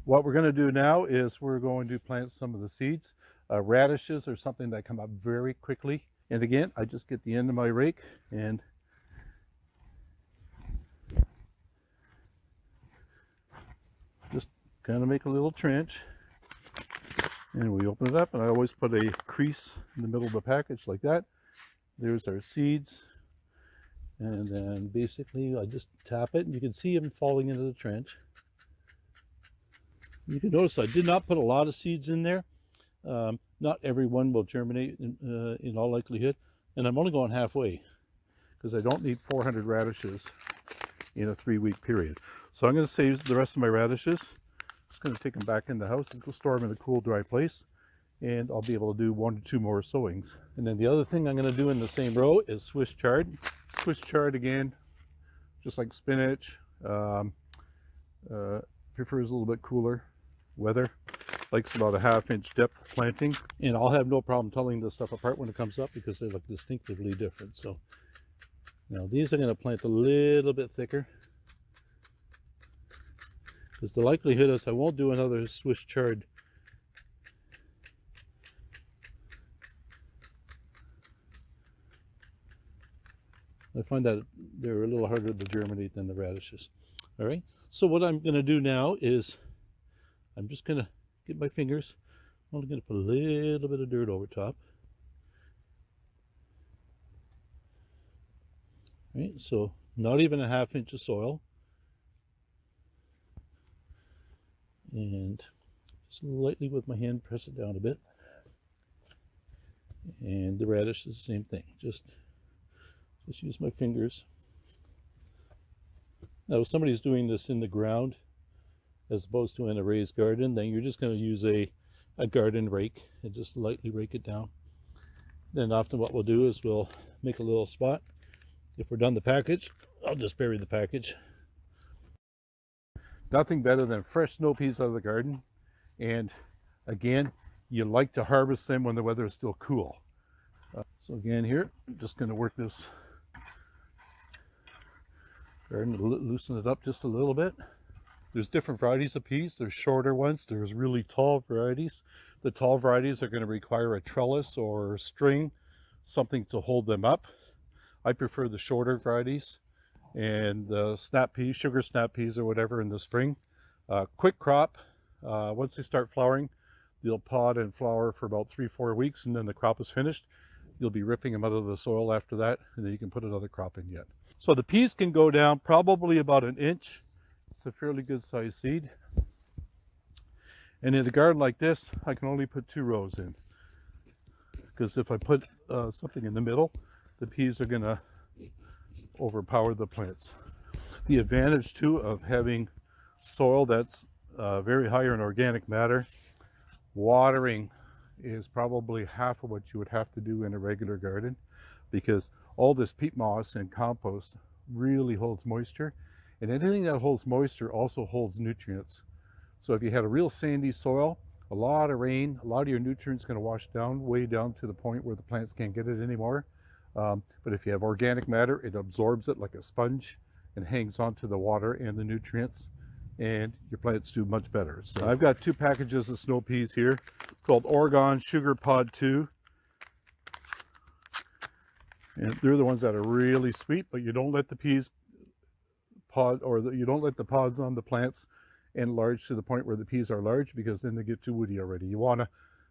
What we're going to do now is we're going to plant some of the seeds. Radishes are something that come up very quickly. And again, I just get the end of my rake and just kind of make a little trench. And we open it up, and I always put a crease in the middle of the package like that. There's our seeds. And then basically I just tap it, and you can see them falling into the trench. You can notice I did not put a lot of seeds in there. Not every one will germinate in all likelihood. And I'm only going halfway because I don't need 400 radishes in a 3-week period. So I'm going to save the rest of my radishes. Just going to take them back in the house and go store them in a cool, dry place. And I'll be able to do 1 to 2 more sowings. And then the other thing I'm going to do in the same row is Swiss chard. Swiss chard, again, just like spinach, prefers a little bit cooler weather, likes about a 1/2-inch depth planting, and I'll have no problem telling this stuff apart when it comes up because they look distinctively different. So now these are going to plant a little bit thicker because the likelihood is I won't do another Swiss chard. I find that they're a little harder to germinate than the radishes. All right, so what I'm going to do now is I'm just going to get my fingers. I'm only going to put a little bit of dirt over top. All right, so not even a 1/2 inch of soil. And just lightly with my hand press it down a bit. And the radish is the same thing. Just use my fingers. Now, if somebody's doing this in the ground as opposed to in a raised garden, then you're just going to use a garden rake and just lightly rake it down. Then often what we'll do is we'll make a little spot. If we're done the package, I'll just bury the package. Nothing better than fresh snow peas out of the garden. And again, you like to harvest them when the weather is still cool. So again here, I'm just going to work this garden to loosen it up just a little bit. There's different varieties of peas. There's shorter ones. There's really tall varieties. The tall varieties are going to require a trellis or string, something to hold them up. I prefer the shorter varieties. And the snap peas, sugar snap peas or whatever in the spring. Quick crop. Once they start flowering, they'll pod and flower for about 3-4 weeks, and then the crop is finished. You'll be ripping them out of the soil after that, and then you can put another crop in yet. So the peas can go down probably about 1 inch. It's a fairly good sized seed. And in a garden like this, I can only put 2 rows in. Because if I put something in the middle, the peas are going to overpower the plants. The advantage too of having soil that's very high in organic matter, watering is probably half of what you would have to do in a regular garden, because all this peat moss and compost really holds moisture, and anything that holds moisture also holds nutrients. So if you had a real sandy soil, a lot of rain, a lot of your nutrients going to wash down, way down to the point where the plants can't get it anymore. But if you have organic matter, it absorbs it like a sponge and hangs on to the water and the nutrients, and your plants do much better. So I've got 2 packages of snow peas here called Oregon Sugar Pod 2. And they're the ones that are really sweet, but you don't let the peas pod, or you don't let the pods on the plants enlarge to the point where the peas are large, because then they get too woody already. You want to,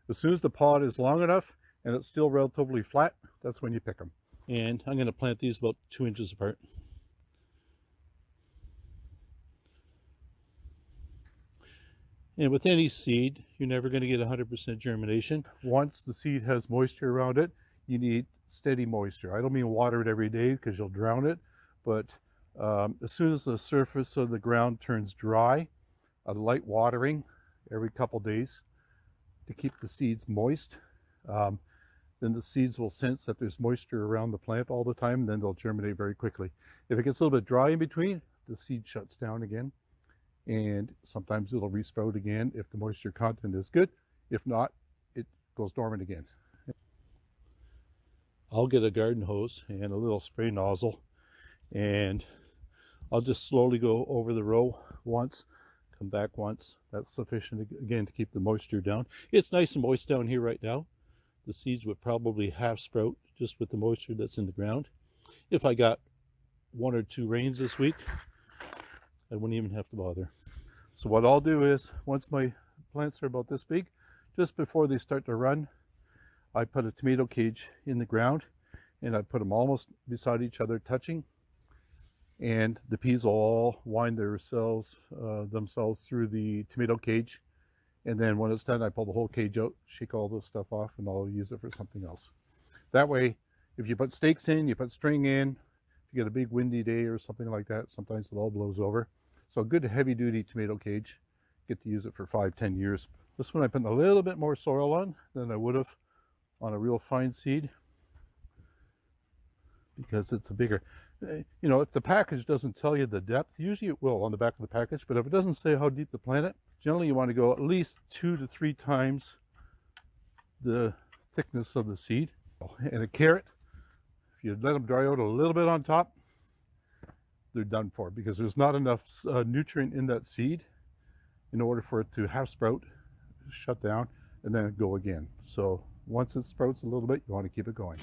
as soon as the pod is long enough and it's still relatively flat, that's when you pick them. And I'm going to plant these about 2 inches apart. And with any seed, you're never going to get 100% germination. Once the seed has moisture around it, you need steady moisture. I don't mean water it every day because you'll drown it, but as soon as the surface of the ground turns dry, a light watering every couple days to keep the seeds moist. Then the seeds will sense that there's moisture around the plant all the time, and then they'll germinate very quickly. If it gets a little bit dry in between, the seed shuts down again, and sometimes it'll resprout again if the moisture content is good. If not, it goes dormant again. I'll get a garden hose and a little spray nozzle, and I'll just slowly go over the row once, them back once. That's sufficient, again, to keep the moisture down. It's nice and moist down here right now. The seeds would probably half sprout just with the moisture that's in the ground. If I got 1 or 2 rains this week, I wouldn't even have to bother. So what I'll do is, once my plants are about this big, just before they start to run, I put a tomato cage in the ground, and I put them almost beside each other, touching, and the peas will all wind themselves through the tomato cage, and then when it's done, I pull the whole cage out, shake all this stuff off, and I'll use it for something else. That way, if you put stakes in, you put string in, if you get a big windy day or something like that, sometimes it all blows over. So a good heavy-duty tomato cage, get to use it for 5-10 years. This one I put a little bit more soil on than I would have on a real fine seed, because it's a bigger, you know, if the package doesn't tell you the depth, usually it will on the back of the package, but if it doesn't say how deep to plant it, generally you want to go at least 2 to 3 times the thickness of the seed. And a carrot, if you let them dry out a little bit on top, they're done for, because there's not enough nutrient in that seed in order for it to half sprout, shut down, and then go again. So once it sprouts a little bit, you want to keep it going.